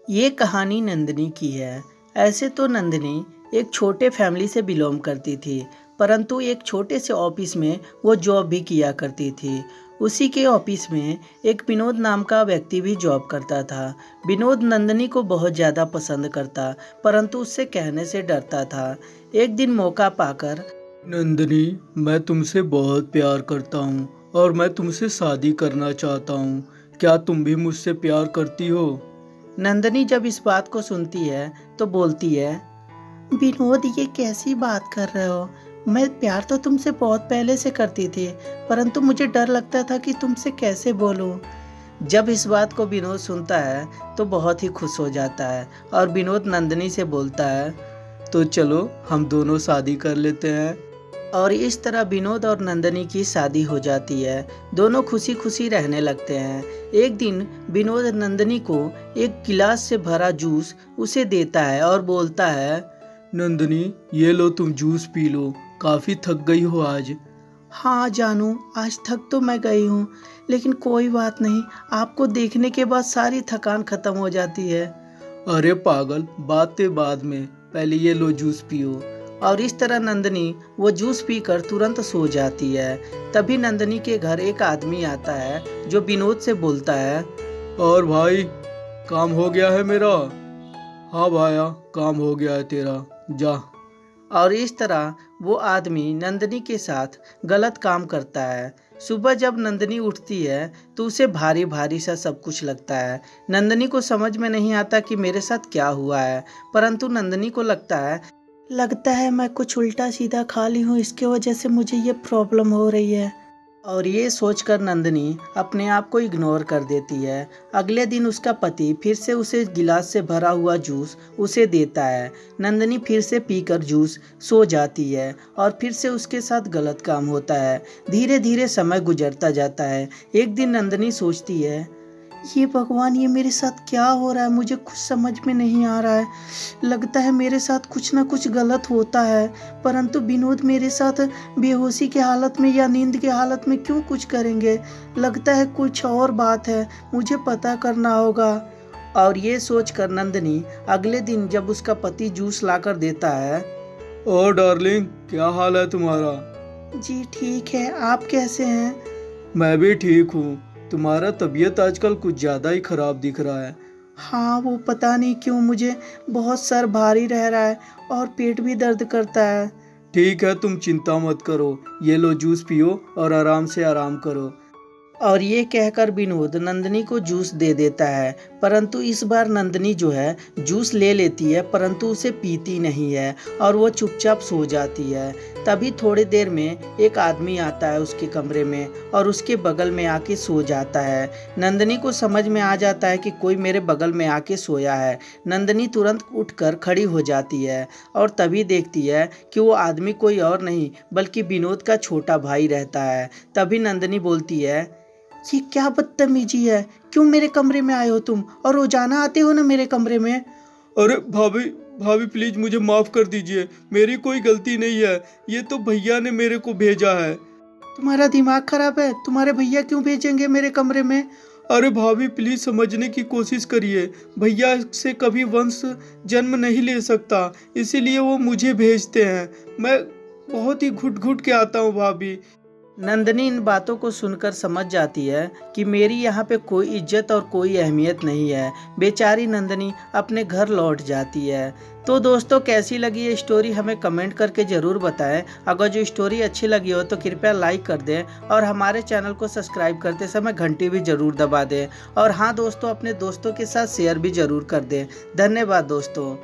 ये कहानी नंदिनी की है। ऐसे तो नंदिनी एक छोटे फैमिली से बिलोंग करती थी, परंतु एक छोटे से ऑफिस में वो जॉब भी किया करती थी। उसी के ऑफिस में एक विनोद नाम का व्यक्ति भी जॉब करता था। विनोद नंदिनी को बहुत ज़्यादा पसंद करता, परंतु उससे कहने से डरता था। एक दिन मौका पाकर, नंदनी, मैं तुमसे बहुत प्यार करता हूँ और मैं तुमसे शादी करना चाहता हूँ। क्या तुम भी मुझसे प्यार करती हो? नंदिनी जब इस बात को सुनती है तो बोलती है, विनोद ये कैसी बात कर रहे हो? मैं प्यार तो तुमसे बहुत पहले से करती थी, परंतु मुझे डर लगता था कि तुमसे कैसे बोलूं। जब इस बात को विनोद सुनता है तो बहुत ही खुश हो जाता है और विनोद नंदिनी से बोलता है, तो चलो हम दोनों शादी कर लेते हैं। और इस तरह विनोद और नंदिनी की शादी हो जाती है। दोनों खुशी खुशी रहने लगते हैं। एक दिन विनोद नंदिनी को एक गिलास से भरा जूस उसे देता है और बोलता है, नंदनी, ये लो तुम जूस पी लो। काफी थक गई हो आज। हाँ जानू, आज थक तो मैं गई हूँ, लेकिन कोई बात नहीं, आपको देखने के बाद सारी थकान खत्म हो जाती है। अरे पागल, बातें बाद में, पहले ये लो जूस पियो। और इस तरह नंदिनी वो जूस पीकर तुरंत सो जाती है। तभी नंदिनी के घर एक आदमी आता है जो विनोद से बोलता है, और भाई, काम हो गया है मेरा? हाँ भाया, काम हो गया है तेरा, जा। और इस तरह वो आदमी नंदिनी के साथ गलत काम करता है। सुबह जब नंदिनी उठती है तो उसे भारी भारी सा सब कुछ लगता है। नंदिनी को समझ में नहीं आता कि मेरे साथ क्या हुआ है, परंतु नंदिनी को लगता है मैं कुछ उल्टा सीधा खा ली हूँ, इसके वजह से मुझे ये प्रॉब्लम हो रही है। और ये सोचकर नंदिनी अपने आप को इग्नोर कर देती है। अगले दिन उसका पति फिर से उसे गिलास से भरा हुआ जूस उसे देता है। नंदिनी फिर से पीकर जूस सो जाती है और फिर से उसके साथ गलत काम होता है। धीरे धीरे समय गुजरता जाता है। एक दिन नंदिनी सोचती है, ये भगवान, ये मेरे साथ क्या हो रहा है? मुझे कुछ समझ में नहीं आ रहा है। लगता है मेरे साथ कुछ ना कुछ गलत होता है, परंतु विनोद मेरे साथ बेहोशी की हालत में या नींद की हालत में क्यों कुछ करेंगे? लगता है कुछ और बात है, मुझे पता करना होगा। और ये सोचकर नंदिनी अगले दिन जब उसका पति जूस लाकर देता है, ओ डार्लिंग, क्या हाल है तुम्हारा? जी ठीक है, आप कैसे हैं? मैं भी ठीक हूँ। तुम्हारा तबीयत आजकल कुछ ज़्यादा ही खराब दिख रहा है। हाँ, वो पता नहीं क्यों मुझे बहुत सर भारी रह रहा है और पेट भी दर्द करता है। ठीक है, तुम चिंता मत करो, ये लो जूस पियो और आराम से आराम करो। और ये कहकर विनोद नंदिनी को जूस दे देता है, परंतु इस बार नंदिनी जो है जूस ले लेती है, परंतु उसे पीती नहीं है और वो चुपचाप सो जाती है। तभी थोड़ी देर में एक आदमी आता है उसके कमरे में और उसके बगल में आके सो जाता है। नंदिनी को समझ में आ जाता है कि कोई मेरे बगल में आके सोया है। नंदिनी तुरंत उठकर खड़ी हो जाती है और तभी देखती है कि वो आदमी कोई और नहीं बल्कि विनोद का छोटा भाई रहता है। तभी नंदिनी बोलती है, ये क्या बदतमीजी है? क्यों मेरे कमरे में आए हो तुम? और रोजाना आते हो ना मेरे कमरे में। अरे भाभी, भाभी प्लीज मुझे माफ कर दीजिए, मेरी कोई गलती नहीं है। ये तो भैया ने मेरे को भेजा है। तुम्हारा दिमाग खराब है? तुम्हारे भैया क्यों भेजेंगे मेरे कमरे में? अरे भाभी प्लीज समझने की कोशिश करिए। भैया से कभी वंश जन्म नहीं ले सकता, इसीलिए वो मुझे भेजते हैं। मैं बहुत ही घुट घुट के आता हूँ भाभी। नंदिनी इन बातों को सुनकर समझ जाती है कि मेरी यहाँ पे कोई इज्जत और कोई अहमियत नहीं है। बेचारी नंदिनी अपने घर लौट जाती है। तो दोस्तों, कैसी लगी ये स्टोरी हमें कमेंट करके ज़रूर बताएं। अगर जो स्टोरी अच्छी लगी हो तो कृपया लाइक कर दें और हमारे चैनल को सब्सक्राइब करते समय घंटी भी ज़रूर दबा दें। और हाँ दोस्तों, अपने दोस्तों के साथ शेयर भी ज़रूर कर दें। धन्यवाद दोस्तों।